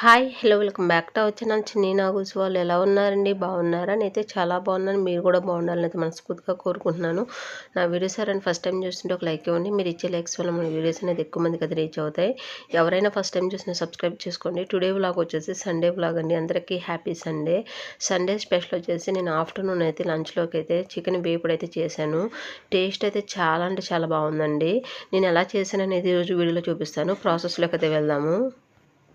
Hi! Hello! Welcome back to our channel చిన్ని నాగూస్ వాళ్ళు ఎలా ఉన్నారండి? బాగున్నారా? నేనైతే చాలా బాగున్నాను. మీరు కూడా బాగుండాలని అయితే మనస్ఫూర్తిగా కోరుకుంటున్నాను. నా వీడియోస్ ఎవరైనా ఫస్ట్ టైం చూస్తుంటే ఒక లైక్ ఇవ్వండి. మీరు ఇచ్చే లైక్స్ వల్ల మన వీడియోస్ అనేది ఎక్కువ మందికి అయితే రీచ్ అవుతాయి. ఎవరైనా ఫస్ట్ టైం చూసినా సబ్స్క్రైబ్ చేసుకోండి. టుడే వ్లాగ్ వచ్చేసి సండే వ్లాగ్ అండి. అందరికీ హ్యాపీ సండే. సండే స్పెషల్ వచ్చేసి నేను ఆఫ్టర్నూన్ అయితే లంచ్లోకి అయితే చికెన్ వేపుడు అయితే చేశాను. టేస్ట్ అయితే చాలా అంటే చాలా బాగుందండి. నేను ఎలా చేశాను అనేది ఈరోజు వీడియోలో చూపిస్తాను. ప్రాసెస్లోకి అయితే వెళ్దాము.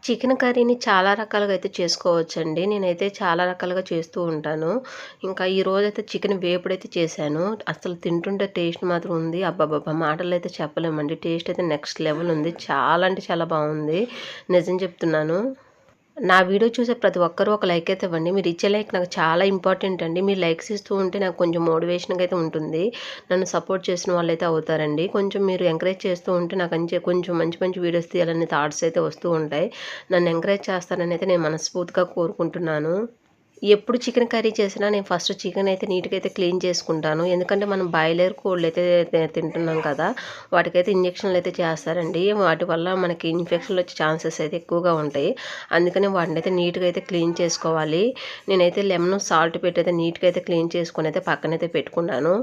చికెన్ కర్రీని చాలా రకాలుగా అయితే చేసుకోవచ్చండి. నేనైతే చాలా రకాలుగా చేస్తూ ఉంటాను. ఇంకా ఈరోజైతే చికెన్ వేపుడైతే చేశాను. అసలు తింటుంటే టేస్ట్ మాత్రం ఉంది. అబ్బబ్బబ్బా! మాటల్లో అయితే చెప్పలేమండి. టేస్ట్ అయితే నెక్స్ట్ లెవెల్ ఉంది. చాలా అంటే చాలా బాగుంది. నిజం చెప్తున్నాను. నా వీడియో చూసే ప్రతి ఒక్కరూ ఒక లైక్ అయితే ఇవ్వండి. మీరు ఇచ్చే లైక్ నాకు చాలా ఇంపార్టెంట్ అండి. మీరు లైక్స్ ఇస్తూ ఉంటే నాకు కొంచెం మోటివేషన్‌గా అయితే ఉంటుంది. నన్ను సపోర్ట్ చేసిన వాళ్ళైతే అవుతారండి. కొంచెం మీరు ఎంకరేజ్ చేస్తూ ఉంటే నాకు కొంచెం మంచి మంచి వీడియోస్ తీయాలనే థాట్స్ అయితే వస్తూ ఉంటాయి. నన్ను ఎంకరేజ్ చేస్తారని అయితే నేను మనస్ఫూర్తిగా కోరుకుంటున్నాను. ఎప్పుడు చికెన్ కర్రీ చేసినా నేను ఫస్ట్ చికెన్ అయితే నీట్‌గా అయితే క్లీన్ చేసుకుంటాను. ఎందుకంటే మనం బాయిలర్ కోళ్ళైతే తింటున్నాం కదా! వాటికైతే ఇంజెక్షన్‌లు అయితే చేస్తారండి. వాటి వల్ల మనకి ఇన్ఫెక్షన్‌లు వచ్చే ఛాన్సెస్ అయితే ఎక్కువగా ఉంటాయి. అందుకని వాటినైతే నీట్‌గా అయితే క్లీన్ చేసుకోవాలి. నేనైతే లెమన్, సాల్ట్ పెట్టి అయితే నీట్‌గా అయితే క్లీన్ చేసుకొని అయితే పక్కనైతే పెట్టుకున్నాను.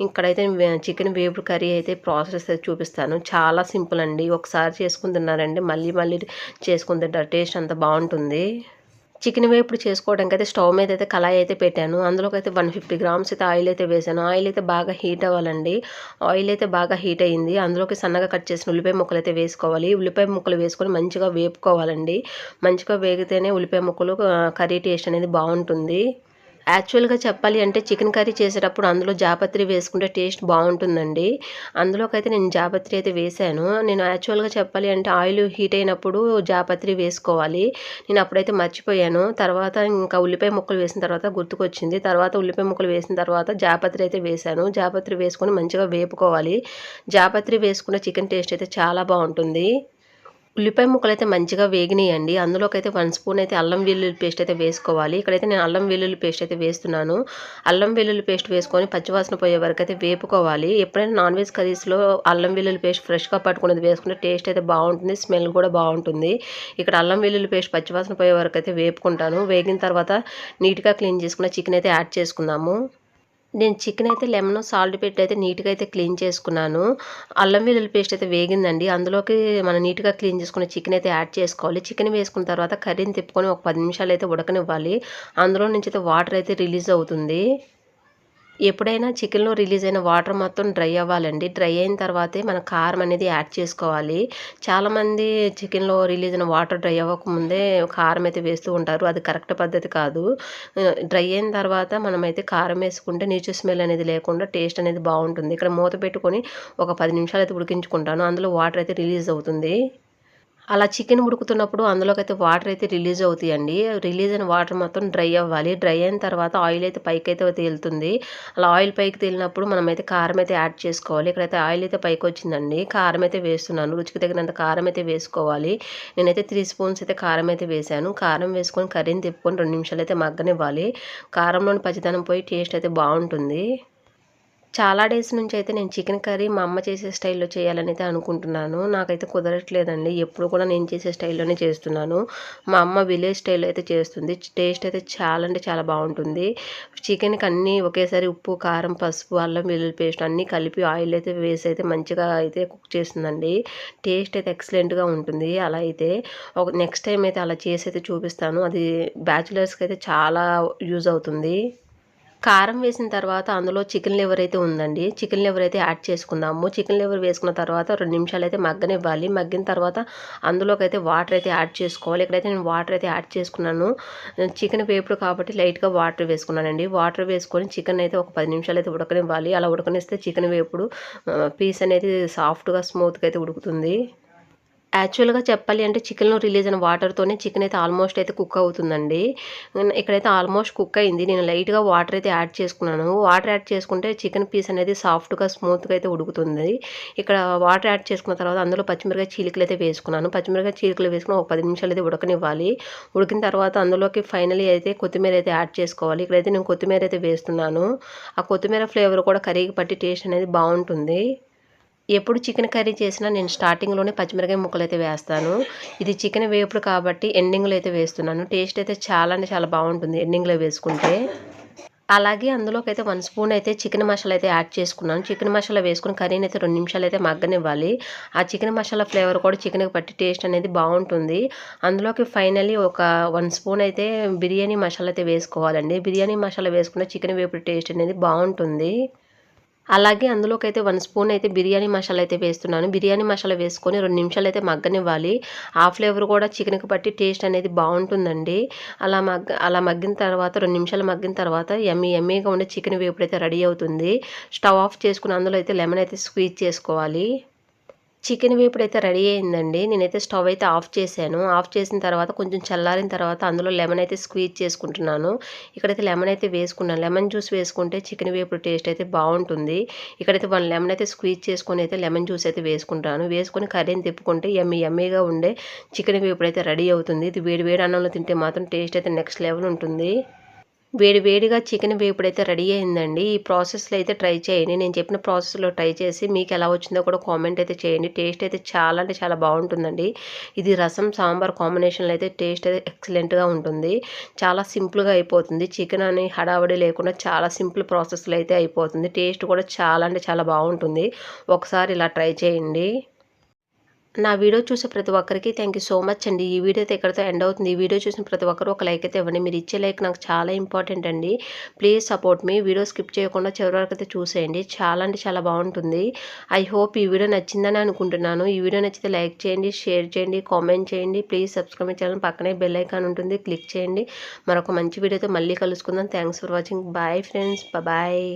ఇక్కడైతే చికెన్ వేపుడు కర్రీ అయితే ప్రాసెస్ అయితే చూపిస్తాను. చాలా సింపుల్ అండి. ఒకసారి చేసుకొని తిన్నారంటే మళ్ళీ మళ్ళీ చేసుకొని తింటారు. టేస్ట్ అంత బావుంటుంది. చికెన్ వేపుడు చేసుకోవడానికైతే స్టవ్ మీద అయితే కళాయి అయితే పెట్టాను. అందులోకైతే 150 గ్రామ్స్ అయితే ఆయిల్ అయితే వేసాను. ఆయిల్ అయితే బాగా హీట్ అవ్వాలండి. ఆయిల్ అయితే బాగా హీట్ అయింది. అందులోకి సన్నగా కట్ చేసిన ఉల్లిపాయ ముక్కలైతే వేసుకోవాలి. ఉల్లిపాయ ముక్కలు వేసుకొని మంచిగా వేపుకోవాలండి. మంచిగా వేగితేనే ఉల్లిపాయ ముక్కలు కర్రీ టేస్ట్ అనేది బావుంటుంది. యాక్చువల్‌గా చెప్పాలి అంటే చికెన్ కర్రీ చేసేటప్పుడు అందులో జాపత్రి వేసుకుంటే టేస్ట్ బావుంటుందండి. అందులోకైతే నేను జాపత్రి అయితే వేశాను. నేను యాక్చువల్‌గా చెప్పాలి అంటే ఆయిల్ హీట్ అయినప్పుడు జాపత్రి వేసుకోవాలి. నేను అప్పుడైతే మర్చిపోయాను. తర్వాత ఇంకా ఉల్లిపాయ ముక్కలు వేసిన తర్వాత గుర్తుకొచ్చింది. తర్వాత ఉల్లిపాయ ముక్కలు వేసిన తర్వాత జాపత్రి అయితే వేశాను. జాపత్రి వేసుకొని మంచిగా వేపుకోవాలి. జాపత్రి వేసుకున్న చికెన్ టేస్ట్ అయితే చాలా బావుంటుంది. ఉల్లిపాయ ముక్కలైతే మంచిగా వేగినాయండి. అందులోకైతే 1 స్పూన్ అయితే అల్లం వెల్లుల్లి పేస్ట్ అయితే వేసుకోవాలి. ఇక్కడైతే నేను అల్లం వెల్లుల్లి పేస్ట్ అయితే వేస్తున్నాను. అల్లం వెల్లుల్లి పేస్ట్ వేసుకొని పచ్చివాసన పోయే వరకైతే వేపుకోవాలి. ఎప్పుడైనా నాన్ వెజ్ కర్రీస్‌లో అల్లం వెల్లుల్లి పేస్ట్ ఫ్రెష్‌గా పట్టుకున్నది వేసుకుంటే టేస్ట్ అయితే బావుంటుంది. స్మెల్ కూడా బావుంటుంది. ఇక్కడ అల్లం వెల్లుల్లి పేస్ట్ పచ్చివాసన పోయే వరకైతే వేపుకుంటాను. వేగిన తర్వాత నీట్‌గా క్లీన్ చేసుకున్న చికెన్ అయితే యాడ్ చేసుకుందాము. నేను చికెన్ అయితే లెమన్, సాల్ట్ పెట్టి అయితే నీట్‌గా అయితే క్లీన్ చేసుకున్నాను. అల్లం వెల్లుల్లి పేస్ట్ అయితే వేగిందండి. అందులోకి మనం నీట్‌గా క్లీన్ చేసుకున్న చికెన్ అయితే యాడ్ చేసుకోవాలి. చికెన్ వేసుకున్న తర్వాత కర్రీని తిప్పుకొని ఒక 10 నిమిషాలు అయితే ఉడకనివ్వాలి. అందులో నుంచి అయితే వాటర్ అయితే రిలీజ్ అవుతుంది. ఎప్పుడైనా చికెన్‌లో రిలీజ్ అయిన వాటర్ మొత్తం డ్రై అవ్వాలండి. డ్రై అయిన తర్వాతే మన కారం అనేది యాడ్ చేసుకోవాలి. చాలామంది చికెన్‌లో రిలీజ్ అయిన వాటర్ డ్రై అవ్వకముందే కారం అయితే వేస్తూ ఉంటారు. అది కరెక్ట్ పద్ధతి కాదు. డ్రై అయిన తర్వాత మనమైతే కారం వేసుకుంటే నీచు స్మెల్ అనేది లేకుండా టేస్ట్ అనేది బావుంటుంది. ఇక్కడ మూత పెట్టుకొని ఒక 10 నిమిషాలు అయితే ఉడికించుకుంటాను. అందులో వాటర్ అయితే రిలీజ్ అవుతుంది. అలా చికెన్ ఉడుకుతున్నప్పుడు అందులోకైతే వాటర్ అయితే రిలీజ్ అవుతాయండి. రిలీజ్ అయిన వాటర్ మొత్తం డ్రై అవ్వాలి. డ్రై అయిన తర్వాత ఆయిల్ అయితే పైకైతే తేలుతుంది. అలా ఆయిల్ పైకి తేలినప్పుడు మనమైతే కారం అయితే యాడ్ చేసుకోవాలి. ఇక్కడైతే ఆయిల్ అయితే పైకొచ్చిందండి. కారం అయితే వేస్తున్నాను. రుచికి తగినంత కారం అయితే వేసుకోవాలి. నేనైతే 3 స్పూన్స్ అయితే కారం అయితే వేశాను. కారం వేసుకొని కర్రీని తిప్పుకొని 2 నిమిషాలు అయితే మగ్గనివ్వాలి. కారంలోని పచ్చిదనం పోయి టేస్ట్ అయితే బావుంటుంది. చాలా డేస్ నుంచి అయితే నేను చికెన్ కర్రీ మా అమ్మ చేసే స్టైల్‌లో చేయాలని అయితే అనుకుంటున్నాను. నాకైతే కుదరట్లేదండి. ఎప్పుడు కూడా నేను చేసే స్టైల్‌లోనే చేస్తున్నాను. మా అమ్మ విలేజ్ స్టైల్‌లో అయితే చేస్తుంది. టేస్ట్ అయితే చాలా అంటే చాలా బావుంటుంది. చికెన్‌కి అన్నీ ఒకేసారి ఉప్పు, కారం, పసుపు, అల్లం వెల్లుల్లి పేస్ట్ అన్నీ కలిపి ఆయిల్ అయితే వేసి అయితే మంచిగా అయితే కుక్ చేస్తుందండి. టేస్ట్ అయితే ఎక్సలెంట్‌గా ఉంటుంది. అలా అయితే నెక్స్ట్ టైమ్ అయితే అలా చేసి అయితే చూపిస్తాను. అది బ్యాచిలర్స్‌కి అయితే చాలా యూజ్ అవుతుంది. కారం వేసిన తర్వాత అందులో చికెన్ లివర్ అయితే ఉందండి. చికెన్ లివర్ అయితే యాడ్ చేసుకుందాము. చికెన్ లివర్ వేసుకున్న తర్వాత 2 నిమిషాలైతే మగ్గనివ్వాలి. మగ్గిన తర్వాత అందులోకైతే వాటర్ అయితే యాడ్ చేసుకోవాలి. ఇక్కడైతే నేను వాటర్ అయితే యాడ్ చేసుకున్నాను. చికెన్ వేపుడు కాబట్టి లైట్‌గా వాటర్ వేసుకున్నానండి. వాటర్ వేసుకొని చికెన్ అయితే ఒక 10 నిమిషాలైతే ఉడకనివ్వాలి. అలా ఉడకనిస్తే చికెన్ వేపుడు పీస్ అనేది సాఫ్ట్‌గా, స్మూత్‌గా అయితే ఉడుకుతుంది. యాక్చువల్‌గా చెప్పాలి అంటే చికెన్‌లో రిలీజ్ అయిన వాటర్‌తోనే చికెన్ అయితే ఆల్మోస్ట్ అయితే కుక్ అవుతుందండి. ఇక్కడైతే ఆల్మోస్ట్ కుక్ అయింది. నేను లైట్‌గా వాటర్ అయితే యాడ్ చేసుకున్నాను. వాటర్ యాడ్ చేసుకుంటే చికెన్ పీస్ అనేది సాఫ్ట్‌గా, స్మూత్‌గా అయితే ఉడుకుతుంది. ఇక్కడ వాటర్ యాడ్ చేసుకున్న తర్వాత అందులో పచ్చిమిరపకాయ చీలికలు అయితే వేసుకున్నాను. పచ్చిమిరపకాయ చీలికలు వేసుకొని ఒక 10 నిమిషాలు అయితే ఉడకనివ్వాలి. ఉడికిన తర్వాత అందులోకి ఫైనల్లీ అయితే కొత్తిమీర అయితే యాడ్ చేసుకోవాలి. ఇక్కడైతే నేను కొత్తిమీర అయితే వేస్తున్నాను. ఆ కొత్తిమీర ఫ్లేవర్ కూడా కర్రీకి పట్టి టేస్ట్ అనేది బావుంటుంది. ఎప్పుడు చికెన్ కర్రీ చేసినా నేను స్టార్టింగ్‌లోనే పచ్చిమిరపకాయ ముక్కలైతే వేస్తాను. ఇది చికెన్ వేపుడు కాబట్టి ఎండింగ్‌లో అయితే వేస్తున్నాను. టేస్ట్ అయితే చాలా అంటే చాలా బావుంటుంది ఎండింగ్‌లో వేసుకుంటే. అలాగే అందులోకైతే 1 స్పూన్ అయితే చికెన్ మసాలా అయితే యాడ్ చేసుకున్నాను. చికెన్ మసాలా వేసుకొని కర్రీనైతే 2 నిమిషాలైతే మగ్గనివ్వాలి. ఆ చికెన్ మసాలా ఫ్లేవర్ కూడా చికెన్‌కి పట్టి టేస్ట్ అనేది బావుంటుంది. అందులోకి ఫైనల్లీ ఒక 1 స్పూన్ అయితే బిర్యానీ మసాలా అయితే వేసుకోవాలండి. బిర్యానీ మసాలా వేసుకున్న చికెన్ వేపుడు టేస్ట్ అనేది బావుంటుంది. అలాగే అందులోకైతే 1 స్పూన్ అయితే బిర్యానీ మసాలా అయితే వేస్తున్నాను. బిర్యానీ మసాలా వేసుకొని 2 నిమిషాలైతే మగ్గనివ్వాలి. ఆ ఫ్లేవర్ కూడా చికెన్‌కి పట్టి టేస్ట్ అనేది బావుంటుందండి. అలా మగ్గిన తర్వాత 2 నిమిషాలు మగ్గిన తర్వాత యమ్మీగా ఉండే చికెన్ వేపుడైతే రెడీ అవుతుంది. స్టవ్ ఆఫ్ చేసుకొని అందులో అయితే లెమన్ అయితే స్క్వీజ్ చేసుకోవాలి. చికెన్ వేపుడైతే రెడీ అయిందండి. నేనైతే స్టవ్ అయితే ఆఫ్ చేశాను. ఆఫ్ చేసిన తర్వాత కొంచెం చల్లారిన తర్వాత అందులో లెమన్ అయితే స్క్వీజ్ చేసుకుంటున్నాను. ఇక్కడైతే లెమన్ అయితే వేసుకున్నాను. లెమన్ జ్యూస్ వేసుకుంటే చికెన్ వేపుడు టేస్ట్ అయితే బావుంటుంది. ఇక్కడైతే 1 లెమన్ అయితే స్క్వీజ్ చేసుకొని అయితే లెమన్ జ్యూస్ అయితే వేసుకుంటాను. వేసుకొని కర్రీని తిప్పుకుంటే యమ్మీగా ఉండే చికెన్ వేపుడైతే రెడీ అవుతుంది. ఇది వేడి వేడి అన్నంలో తింటే మాత్రం టేస్ట్ అయితే నెక్స్ట్ లెవెల్ ఉంటుంది. వేడి వేడిగా చికెన్ వేపుడైతే రెడీ అయిందండి. ఈ ప్రాసెస్‌లో అయితే ట్రై చేయండి. నేను చెప్పిన ప్రాసెస్‌లో ట్రై చేసి మీకెలా వచ్చిందో కూడా కామెంట్ అయితే చేయండి. టేస్ట్ అయితే చాలా అంటే చాలా బావుంటుందండి. ఇది రసం, సాంబార్ కాంబినేషన్‌లో అయితే టేస్ట్ అయితే ఎక్సలెంట్‌గా ఉంటుంది. చాలా సింపుల్‌గా అయిపోతుంది. చికెన్ అని హడావిడి లేకుండా చాలా సింపుల్ ప్రాసెస్‌లో అయితే అయిపోతుంది. టేస్ట్ కూడా చాలా అంటే చాలా బావుంటుంది. ఒకసారి ఇలా ట్రై చేయండి. నా వీడియో చూసే ప్రతి ఒక్కరికి థ్యాంక్ యూ సో మచ్ అండి. ఈ వీడియో అయితే ఇక్కడితో ఎండ్ అవుతుంది. ఈ వీడియో చూసిన ప్రతి ఒక్కరు ఒక లైక్ అయితే ఇవ్వండి. మీరు ఇచ్చే లైక్ నాకు చాలా ఇంపార్టెంట్ అండి. Please support me. Video skip చేయకుండా చివరి వరకు అయితే చూసేయండి. చాలా అంటే చాలా బావుంటుంది. ఐ హోప్ ఈ వీడియో నచ్చిందని అనుకుంటున్నాను. ఈ వీడియో నచ్చితే లైక్ చేయండి, షేర్ చేయండి, కామెంట్ చేయండి. Please subscribe my channel. పక్కనే బెల్ ఐకాన్ ఉంటుంది. క్లిక్ చేయండి. మరొక మంచి వీడియోతో మళ్ళీ కలుసుకుందాం. Thanks for watching. Bye friends. Bye.